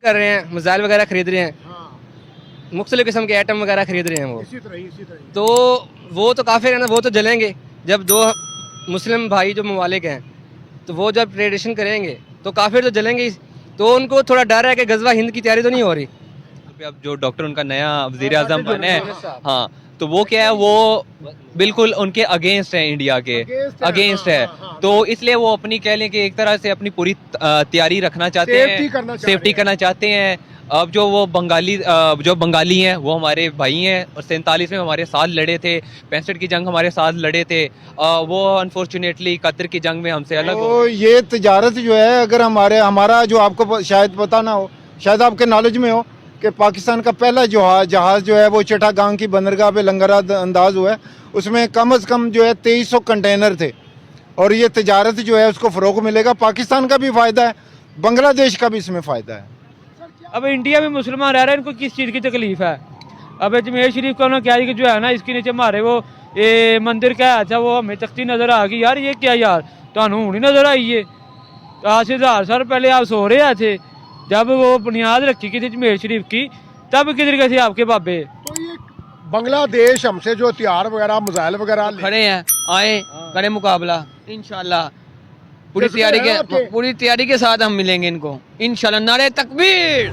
कर रहे हैं, मिसाइल वगैरह खरीद रहे हैं, हाँ, मुख्तलिफ किस्म के आइटम वगैरह खरीद रहे हैं वो। इसी तरह तो वो तो काफिर है ना, वो तो जलेंगे। जब दो मुस्लिम भाई जो ममालिक हैं, तो वो जब ट्रेडिशन करेंगे तो काफिर तो जलेंगे ही। तो उनको थोड़ा डर है कि गजवा हिंद की तैयारी तो नहीं हो रही। अब जो डॉक्टर उनका नया वजीर आजम बने हैं, हाँ, तो वो क्या है, वो बिल्कुल उनके अगेंस्ट है, इंडिया के अगेंस्ट है। तो इसलिए वो अपनी कह लें कि एक तरह से अपनी पूरी तैयारी रखना चाहते हैं, सेफ्टी करना चाहते हैं। अब जो वो जो बंगाली हैं वो हमारे भाई हैं, और 47 में हमारे साथ लड़े थे, 65 की जंग हमारे साथ लड़े थे। वो अनफॉर्चुनेटली 71 की जंग में हमसे अलग हो तो ये तजारत जो है, अगर हमारा जो आपको शायद पता ना हो, शायद आपके नॉलेज में हो कि पाकिस्तान का पहला जहाज़ जो है वो चिटागांग की बंदरगाह पे लंगर अंदाज हुआ है। उसमें कम से कम जो है 2300 कंटेनर थे। और ये तजारत जो है उसको फ़रोग मिलेगा, पाकिस्तान का भी फ़ायदा है, बांग्लादेश का भी इसमें फ़ायदा है। अब इंडिया में मुसलमान रह रहे हैं, इनको किस चीज़ की तकलीफ है? अब अजमेर शरीफ का उन्होंने क्या कि जो है ना, इसके नीचे हमारे वो ये मंदिर क्या है, अच्छा वो हमें तख्ती नज़र आ गई। यार ये क्या यार, थानू हुणी नज़र आई है? आज से 1000 साल पहले आप सो रहे थे, जब वो बुनियाद रखी गई थी अजमेर शरीफ की, तब किधर गए थे आपके बाबे? तो ये बांग्लादेश हमसे जो हथियार वगैरह मिसाइल वगैरह खड़े हैं, आए करें मुकाबला इंशाल्लाह। पूरी तैयारी के साथ हम मिलेंगे इनको इंशाल्लाह। नारे तकबीर।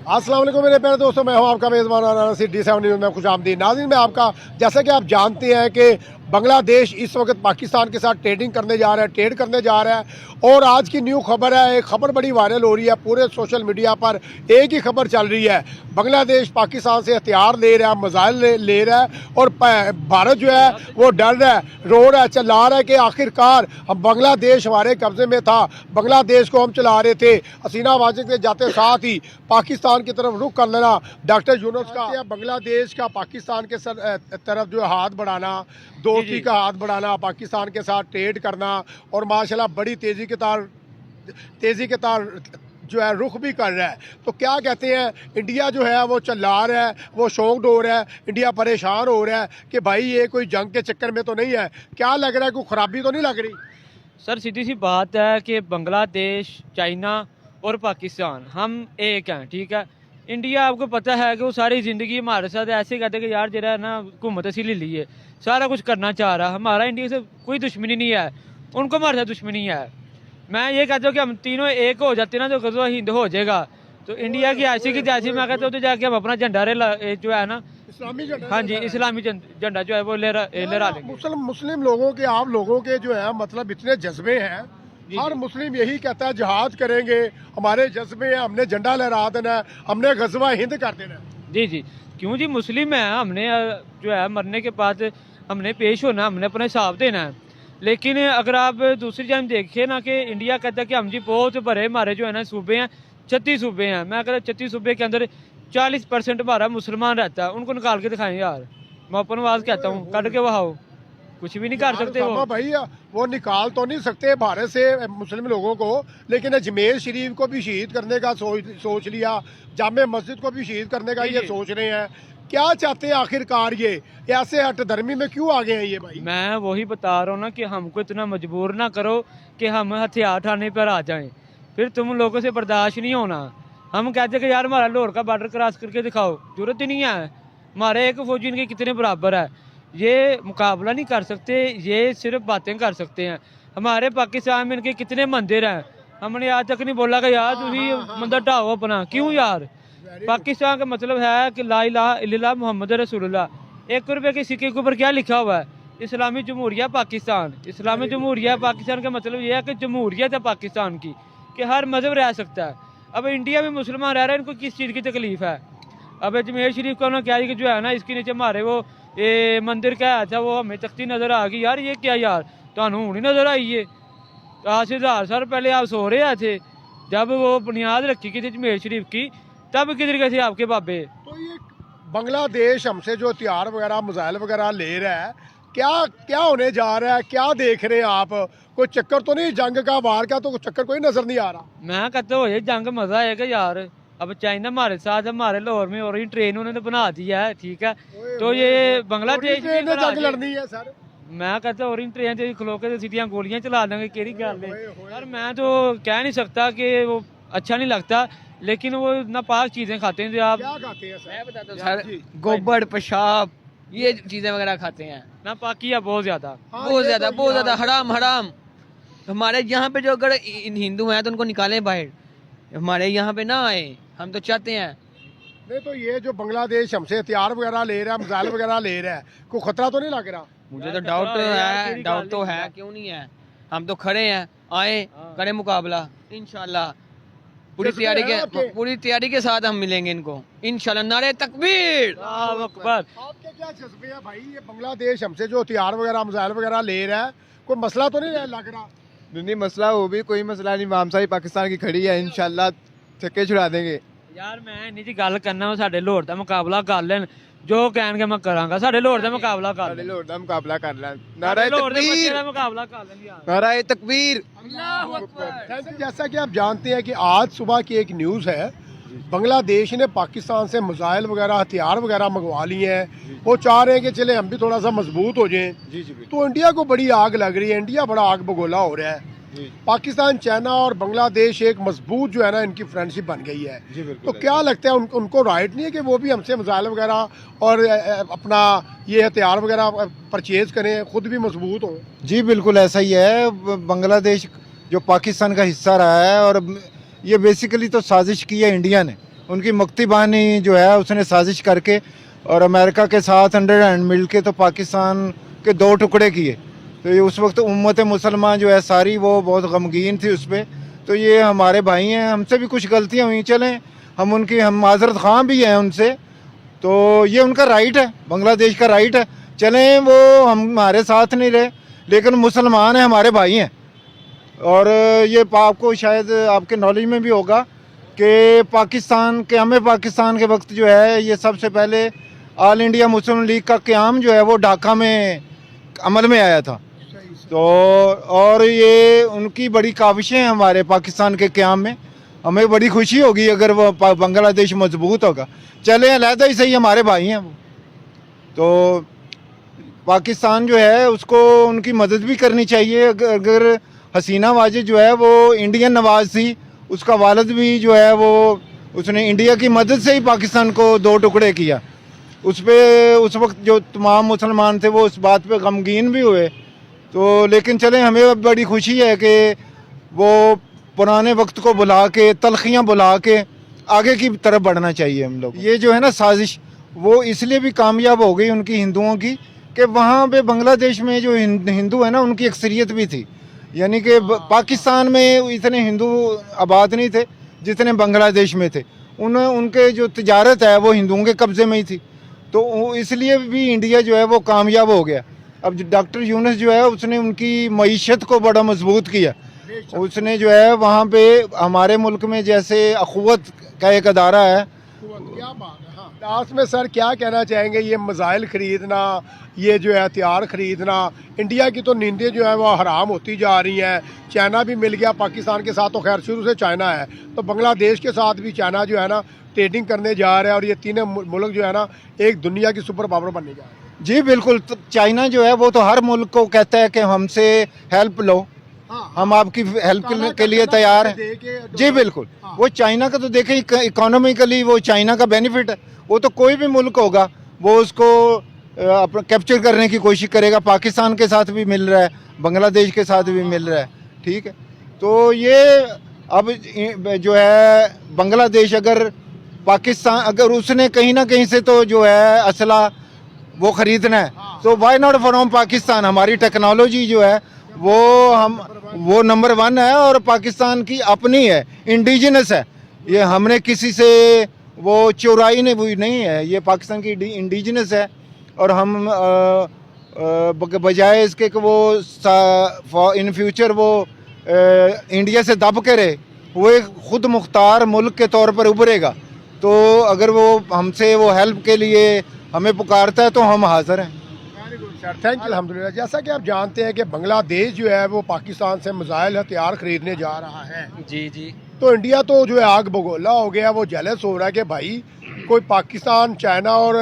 अस्सलाम वालेकुम मेरे प्यारे दोस्तों, मैं हूं आपका मेज़बान D7 न्यूज़ में खुश आमदीद। नाज़रीन, मैं आपका, जैसा कि आप जानते हैं कि बांग्लादेश इस वक्त पाकिस्तान के साथ ट्रेड करने जा रहा है। और आज की न्यू खबर है, एक खबर बड़ी वायरल हो रही है पूरे सोशल मीडिया पर। एक ही खबर चल रही है, बांग्लादेश पाकिस्तान से हथियार ले रहा है, मिसाइल ले रहा है, और भारत जो है वो डर रहा है, रो रहा है, चिल्ला रहा है कि आखिरकार हम बांग्लादेश हमारे कब्जे में था, बांग्लादेश को हम चला रहे थे। हसीना वाजिद के जाते साथ ही पाकिस्तान की तरफ रुख कर लेना डॉक्टर यूनुस का, बांग्लादेश का पाकिस्तान के तरफ जो हाथ बढ़ाना, दोस्ती का हाथ बढ़ाना, पाकिस्तान के साथ ट्रेड करना, और माशाल्लाह बड़ी तेज़ी के तार जो है रुख भी कर रहा है। तो क्या कहते हैं, इंडिया जो है वो चिल्ला रहा है, वो शॉक्ड हो रहा है, इंडिया परेशान हो रहा है कि भाई ये कोई जंग के चक्कर में तो नहीं है। क्या लग रहा है, कोई ख़राबी तो नहीं लग रही? सर सीधी सी बात है कि बांग्लादेश, चाइना और पाकिस्तान हम एक हैं, ठीक है। इंडिया आपको पता है कि वो सारी ज़िंदगी हमारे साथ ऐसे कहते हैं कि यार जरा ना हुकूमत ऐसी ले ली है, सारा कुछ करना चाह रहा। हमारा इंडिया से कोई दुश्मनी नहीं है, उनको हमारे साथ दुश्मनी है। मैं ये कहता हूँ कि हम तीनों एक हो जाते ना तो गज़वा हिंद हो जाएगा। तो इंडिया की ऐसी की जैसी मैं कहता हूँ, तो जाके हम अपना झंडा जो है ना, इस्लामी झंडा, हाँ जी, इस्लामी झंडा जो है वो लहरा लेंगे। मुस्लिम लोगों के, आप लोगों के जो है मतलब इतने जज्बे हैं। हर मुस्लिम यही कहता है जिहाद करेंगे, हमारे जज्बे हैं, हमने झंडा लहरा देना है, हमने गज़वा हिंद कर देना है। जी जी, क्यों जी, मुस्लिम है, हमने जो है मरने के बाद हमने पेश होना, हमने अपने हिसाब देना है। लेकिन अगर आप दूसरी जान देखें ना कि इंडिया कहता है कि हम जी बहुत बड़े हमारे जो है ना सूबे हैं, 36 सूबे हैं। मैं कहता 36 सूबे के अंदर 40% हमारा मुसलमान रहता है, उनको निकाल के दिखाएं यार। मैं अपन आवाज़ कहता हूँ, कट के वहाओ, कुछ भी नहीं कर सकते वो भाई। वो निकाल तो नहीं सकते भारत से मुस्लिम लोगों को, लेकिन अजमेर शरीफ को भी शहीद करने का सोच लिया, जामे मस्जिद को भी शहीद करने का ये सोच रहे हैं। क्या चाहते हैं आखिरकार, ये ऐसे हठधर्मी में क्यों आ गए हैं ये भाई? मैं वही बता रहा हूँ ना कि हमको इतना मजबूर ना करो कि हम हथियार उठाने पर आ जाएं, फिर तुम लोगों से बर्दाश्त नहीं होना। हम कहते हैं कि यार हमारा लाहौर का बॉर्डर क्रॉस करके दिखाओ, जरूरत ही नहीं है। हमारे एक फौजी इनके कितने बराबर है, ये मुकाबला नहीं कर सकते, ये सिर्फ बातें कर सकते हैं। हमारे पाकिस्तान में इनके कितने मंदिर हैं, हमने आज तक नहीं बोला कि यार तुम मंदिर ढाओ अपना। क्यों यार? पाकिस्तान का मतलब है कि ला इलाहा इल्लल्लाह मोहम्मद रसूलुल्लाह। 1 रुपये के सिक्के के ऊपर क्या लिखा हुआ है? इस्लामी जमहूरिया पाकिस्तान। इस्लामी जमहूरिया पाकिस्तान का मतलब यह है कि जमहूरियत है पाकिस्तान की, कि हर मज़हब रह सकता है। अब इंडिया में मुसलमान रह रहे हैं, इनको किस चीज़ की तकलीफ है? अब अजमेर शरीफ का उन्होंने क्या कि जो है ना, इसके नीचे हमारे वो ये मंदिर क्या है, अच्छा वो हमें तख्ती नज़र आ गई। यार ये क्या यार, थानू हुणी नज़र आई है? आज से 1000 साल पहले आप सो रहे थे, जब वो बुनियाद रखी गई थी अजमेर शरीफ की, तब किधर गए थे आपके बाबे? तो ये बांग्लादेश हमसे जो हथियार वगैरह मिसाइल वगैरह ले रहा है, क्या होने जा रहा है? क्या देख रहे हैं आप? कोई चक्कर तो नहीं जंग का, वार का तो चक्कर कोई नजर नहीं आ रहा? मैं कहता हूँ ये जंग मजा आएगा यार। अब चाइना हमारे साथ, हमारे लाहौर में और ट्रेन उन्होंने बना दिया है, ठीक है। तो ये बांग्लादेश में जंग लड़नी है सर। मैं कहता और ट्रेन से खलो के सीधियां गोलियां चला देंगे, केड़ी गल है यार। मैं तो कह नहीं सकता कि वो अच्छा नहीं लगता, लेकिन वो नापाक चीज़ें खाते हैं जो आप क्या खाते हैं सर? मैं बताता हूँ सर, गोबर पेशाब ये चीज़ें वगैरह खाते हैं नापाकी है बहुत ज़्यादा। हाँ, बहुत ये ज़्यादा तो बहुत यहाँ- ज़्यादा हराम हराम। हमारे यहाँ पे जो अगर हिंदू हैं तो उनको निकालें बाहर, हमारे यहाँ पे ना आए, हम तो चाहते हैं। नहीं तो ये जो बांग्लादेश हमसे हथियार वगैरह ले रहा है, मिसाइल वगैरह ले रहा है, कोई खतरा तो नहीं लग रहा? मुझे यार तो खतरा डाउट है यार, है, तेरी डाउट गाली तो है। है, क्यों नहीं है। हम तो खड़े हैं, आए हाँ। करें मुकाबला इंशाल्लाह। पूरी जज्बे तैयारी हैं आपके? पूरी तैयारी के साथ हम मिलेंगे इनको इंशाल्लाह। नारे तकबीर। अल्लाहु अकबर। आपके क्या जज्बे हैं भाई? ये बांग्लादेश हमसे जो हथियार वगैरह मिसाइल वगैरह ले रहा है, कोई मसला तो नहीं लग रहा? नहीं मसला हो भी कोई मसला नहीं, मामसाई पाकिस्तान की खड़ी है, इंशाल्लाह छक्के छुड़ा देंगे। यार मैं नहीं जी गल करना, साडे लाहौर दा मुकाबला कर लेन, जो कहणगे मैं करांगा। साडे लाहौर दा मुकाबला कर साढ़े लेन, लाहौर का मुकाबला कर लें। साडे नारा लाहौर दे बच्चे तकबीर, दा मुकाबला कर लेन यार। नारा तकबीर। Thank you. जैसा कि आप जानते हैं कि आज सुबह की एक न्यूज़ है, बांग्लादेश ने पाकिस्तान से मिसाइल वगैरह हथियार वगैरह मंगवा लिए हैं। वो चाह रहे हैं कि चले हम भी थोड़ा सा मजबूत हो जाएं। जी जी तो इंडिया को बड़ी आग लग रही है, इंडिया बड़ा आग बगोला हो रहा है। जी पाकिस्तान, चाइना और बांग्लादेश एक मजबूत जो है ना इनकी फ्रेंडशिप बन गई है। जी बिल्कुल। तो क्या लगता है उनको राइट नहीं है कि वो भी हमसे मिसाइल वगैरह और अपना ये हथियार वगैरह परचेज करें, खुद भी मजबूत हों? जी बिल्कुल ऐसा ही है। बांग्लादेश जो पाकिस्तान का हिस्सा रहा है, और ये बेसिकली तो साजिश की है इंडिया ने। उनकी मुक्ति बाहिनी जो है उसने साजिश करके और अमेरिका के साथ अंडर हैंड मिल के तो पाकिस्तान के दो टुकड़े किए। तो ये उस वक्त उम्मत मुसलमान जो है सारी वो बहुत गमगीन थी उस पर। तो ये हमारे भाई हैं, हमसे भी कुछ गलतियाँ हुई, चलें हम माजरत खां भी हैं उनसे। तो ये उनका राइट है, बांग्लादेश का राइट है। चलें वो हमारे साथ नहीं रहे, लेकिन मुसलमान हैं, हमारे भाई हैं। और ये आपको शायद आपके नॉलेज में भी होगा कि क़याम पाकिस्तान के वक्त जो है ये सबसे पहले ऑल इंडिया मुस्लिम लीग का क़याम जो है वो ढाका में अमल में आया था। तो और ये उनकी बड़ी काविशें हैं हमारे पाकिस्तान के क़याम में। हमें बड़ी खुशी होगी अगर वो बांग्लादेश मजबूत होगा। चले अलहदा ही सही, हमारे भाई हैं वो। तो पाकिस्तान जो है उसको उनकी मदद भी करनी चाहिए। अगर हसीना वाजिद जो है वो इंडियन नवाज थी, उसका वालिद भी जो है वो उसने इंडिया की मदद से ही पाकिस्तान को दो टुकड़े किया। उस वक्त जो तमाम मुसलमान थे वो उस बात पे गमगीन भी हुए। तो लेकिन चलें, हमें बड़ी खुशी है कि वो पुराने वक्त को बुला के, तलखियाँ बुला के आगे की तरफ बढ़ना चाहिए हम लोग। ये जो है ना साजिश, वो इसलिए भी कामयाब हो गई उनकी हिंदुओं की कि वहाँ पे बांग्लादेश में जो हिंदू है ना उनकी अक्सरियत भी थी। यानी कि पाकिस्तान में इतने हिंदू आबाद नहीं थे जितने बांग्लादेश में थे। उनके जो तिजारत है वो हिंदुओं के कब्ज़े में ही थी। तो इसलिए भी इंडिया जो है वो कामयाब हो गया। अब डॉक्टर यूनुस जो है उसने उनकी मईशत को बड़ा मजबूत किया। उसने जो है वहाँ पे हमारे मुल्क में जैसे अखुवत का एक अदारा है। क्या बात है। हाँ, लास्ट में सर क्या कहना चाहेंगे? ये मिसाइल खरीदना, ये जो है हथियार खरीदना, इंडिया की तो नींदें जो है वो हराम होती जा रही हैं। चाइना भी मिल गया पाकिस्तान के साथ, तो खैर शुरू से चाइना है, तो बांग्लादेश के साथ भी चाइना जो है ना ट्रेडिंग करने जा रहा है। और ये तीनों मुल्क जो है ना एक दुनिया की सुपर पावर बनने जा रहे हैं। जी बिल्कुल। तो चाइना जो है वो तो हर मुल्क को कहता है कि हमसे हेल्प लो, हम आपकी हेल्प के लिए तैयार हैं। जी बिल्कुल। वो चाइना का तो देखें इकोनॉमिकली वो चाइना का बेनिफिट है। वो तो कोई भी मुल्क होगा वो उसको अपना कैप्चर करने की कोशिश करेगा। पाकिस्तान के साथ भी मिल रहा है, बांग्लादेश के साथ भी मिल रहा है, ठीक है। तो ये अब जो है बांग्लादेश अगर पाकिस्तान अगर उसने कहीं ना कहीं से तो जो है असला वो ख़रीदना है, तो वाई नॉट फ्रॉम पाकिस्तान। हमारी टेक्नोलॉजी जो है वो नंबर 1 है और पाकिस्तान की अपनी है, इंडिजिनस है। ये हमने किसी से वो चुराई नहीं है, ये पाकिस्तान की इंडिजिनस है। और हम बजाय इसके कि वो इन फ्यूचर वो इंडिया से दब के रहे, वो एक खुद मुख्तार मुल्क के तौर पर उभरेगा। तो अगर वो हमसे वो हेल्प के लिए हमें पुकारता है तो हम हाजिर हैं। Very good sir, thank you. अल्हम्दुलिल्लाह। जैसा कि आप जानते हैं कि बांग्लादेश जो है वो पाकिस्तान से मिसाइल हथियार खरीदने जा रहा है। जी जी। तो इंडिया तो जो है आग बगोला हो गया, वो जेलस हो रहा है कि भाई कोई पाकिस्तान, चाइना और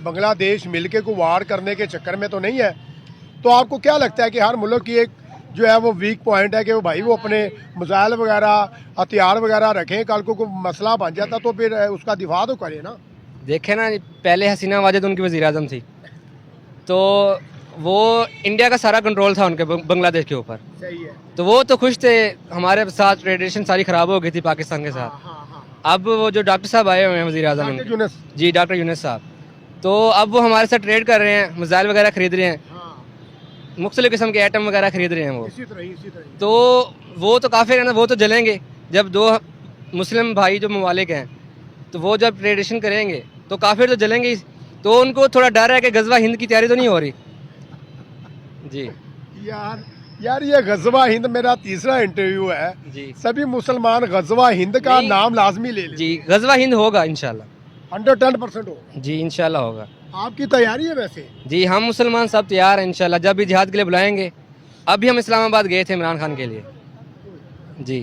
बांग्लादेश मिलके को वार करने के चक्कर में तो नहीं है। तो आपको क्या लगता है कि हर मुल्क की एक जो है वो वीक पॉइंट है कि वो भाई वो अपने मिसाइल वगैरह हथियार वगैरह रखें, कल को कोई मसला बन जाता तो फिर उसका दिफा तो करे ना। देखे ना, पहले हसीना वाजिद उनकी वज़ीर आज़म थी, तो वो इंडिया का सारा कंट्रोल था उनके बांग्लादेश के ऊपर, सही है। तो वो तो खुश थे। हमारे साथ ट्रेडिशन सारी ख़राब हो गई थी पाकिस्तान के साथ। अब वो जो डॉक्टर साहब आए हुए हैं वज़ीर आज़म डॉक्टर उनके, यूनुस। जी डॉक्टर यूनुस साहब, तो अब वो हमारे साथ ट्रेड कर रहे हैं, मिसाइल वगैरह खरीद रहे हैं, मुख्तलिफ़ किस्म के आइटम वगैरह खरीद रहे हैं वो। इसी तरह तो वो तो काफिर है ना, वो तो जलेंगे। जब दो मुस्लिम भाई जो ममालिक हैं, तो वो जब ट्रेडिशन करेंगे तो काफिर तो जलेंगे ही। तो उनको थोड़ा डर है कि गजवा हिंद की तैयारी तो नहीं हो रही। जी यार ये गजवा हिंद मेरा तीसरा इंटरव्यू है जी सभी मुसलमान गजवा हिंद का नहीं। नाम लाजमी ले लें। जी, गजवा हिंद होगा इंशाल्लाह। 110% हो। जी इंशाल्लाह होगा। आपकी तैयारी है वैसे? जी हम मुसलमान सब तैयार हैं इंशाल्लाह, जब भी जिहाद के लिए बुलाएंगे। अभी हम इस्लामाबाद गए थे इमरान खान के लिए। जी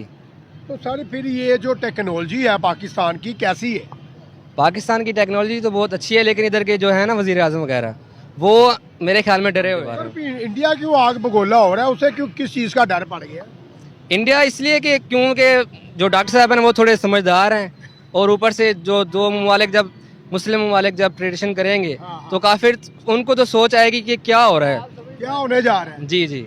तो सर फिर ये जो टेक्नोलॉजी है पाकिस्तान की कैसी है? पाकिस्तान की टेक्नोलॉजी तो बहुत अच्छी है, लेकिन इधर के जो है ना वज़ीर आज़म वगैरह, वो मेरे ख्याल में डरे हुए सर हैं। फिर इंडिया क्यों आग बगोला हो रहा है, उसे क्यों किस चीज़ का डर पड़ गया? इंडिया इसलिए कि क्योंकि जो डॉक्टर साहब हैं वो थोड़े समझदार हैं, और ऊपर से जो दो ममालिक जब मुस्लिम ममालिक जब ट्रेडिशन करेंगे तो काफिर उनको तो सोच आएगी कि क्या हो रहा है। क्या होने जा रहा है? जी जी,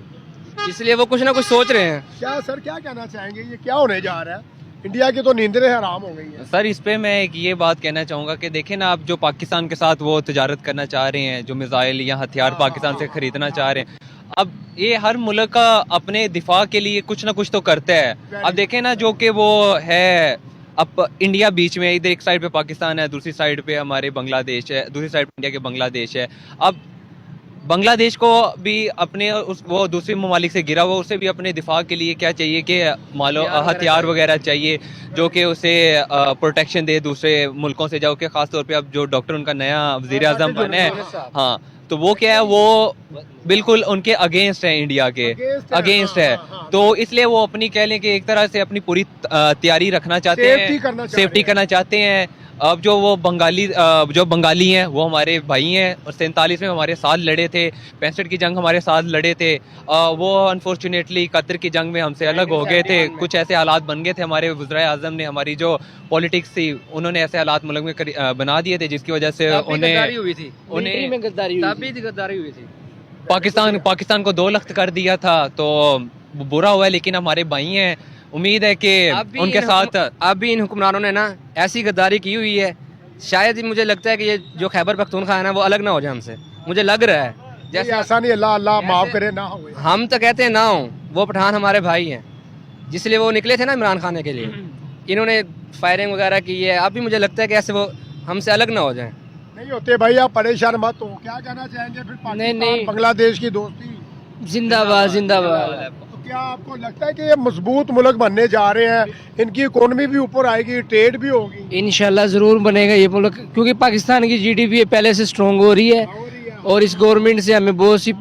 इसलिए वो कुछ ना कुछ सोच रहे हैं। क्या सर क्या कहना चाहेंगे, ये क्या होने जा रहा है? इंडिया की तो नींदें हराम हो गई हैं। सर इस पे मैं एक ये बात कहना चाहूँगा कि देखें ना, आप जो पाकिस्तान के साथ वो तजारत करना चाह रहे हैं, जो मिसाइल या हथियार पाकिस्तान से खरीदना चाह रहे हैं, अब ये हर मुल्क का अपने दिफा के लिए कुछ ना कुछ तो करता है। अब देखें ना, जो कि वो है, अब इंडिया बीच में, इधर एक साइड पे पाकिस्तान है, दूसरी साइड पे हमारे बांग्लादेश है, दूसरी साइड पे इंडिया के बांग्लादेश है। अब बांग्लादेश को भी अपने वो दूसरे ममालिक से गिरा हुआ, उसे भी अपने दिफा के लिए क्या चाहिए कि मालो हथियार वगैरह चाहिए, जो कि उसे प्रोटेक्शन दे दूसरे मुल्कों से, जो कि खासतौर पे अब जो डॉक्टर उनका नया वज़ीर आज़म बने हैं, हाँ, तो वो क्या है, वो बिल्कुल उनके अगेंस्ट है, इंडिया के अगेंस्ट है। तो इसलिए वो अपनी कह लें कि एक तरह से अपनी पूरी तैयारी रखना चाहते हैं, सेफ्टी करना चाहते हैं। अब जो वो बंगाली हैं वो हमारे भाई हैं, और 47 में हमारे साथ लड़े थे, 65 की जंग हमारे साथ लड़े थे। वो अनफॉर्चुनेटली 71 की जंग में हमसे अलग हो गए थे। कुछ ऐसे हालात बन गए थे, हमारे वज़ीर आज़म ने, हमारी जो पॉलिटिक्स थी उन्होंने ऐसे हालात मुल्क में बना दिए थे, जिसकी वजह से उन्हें हुई थी। पाकिस्तान को 2 लख्त कर दिया था, तो बुरा हुआ है। लेकिन हमारे भाई हैं, उम्मीद है कि उनके साथ अब भी इन हुक्मरानों ने ना ऐसी गद्दारी की हुई है, शायद ही मुझे लगता है कि ये जो खैबर पख्तूनख्वा है ना, वो अलग ना हो जाए हमसे, मुझे लग रहा है। जैसे ऐसा नहीं, अल्लाह अल्लाह माफ करे ना हो। हम तो कहते हैं ना हो, वो पठान हमारे भाई हैं, जिसलिए वो निकले थे ना इमरान खान के लिए, इन्होंने फायरिंग वगैरह की है। अब भी मुझे लगता है कि ऐसे वो हमसे अलग ना हो जाए। नहीं होते भाई, आप परेशान मत हो। क्या कहना चाहेंगे फिर पाकिस्तान बांग्लादेश की दोस्ती? जिंदाबाद जिंदाबाद। तो क्या आपको लगता है कि ये मजबूत मुल्क बनने जा रहे हैं, इनकी इकोनॉमी भी ऊपर आएगी, ट्रेड भी होगी? इंशाल्लाह ज़रूर बनेगा ये मुल्क, क्योंकि पाकिस्तान की जीडीपी पहले से स्ट्रॉन्ग हो रही है, और इस गवर्नमेंट से हमें बहुत सी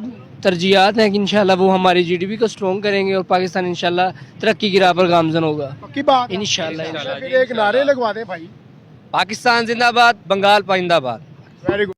तरजीहात हैं कि इंशाल्लाह वो हमारी जीडीपी को स्ट्रॉन्ग करेंगे, और पाकिस्तान इंशाल्लाह तरक्की की राह पर गामजन होगा। पक्की बात? इंशाल्लाह। फिर एक नारे लगवा दें भाई। पाकिस्तान जिंदाबाद, बंगाल पाइंदाबाद। Very good.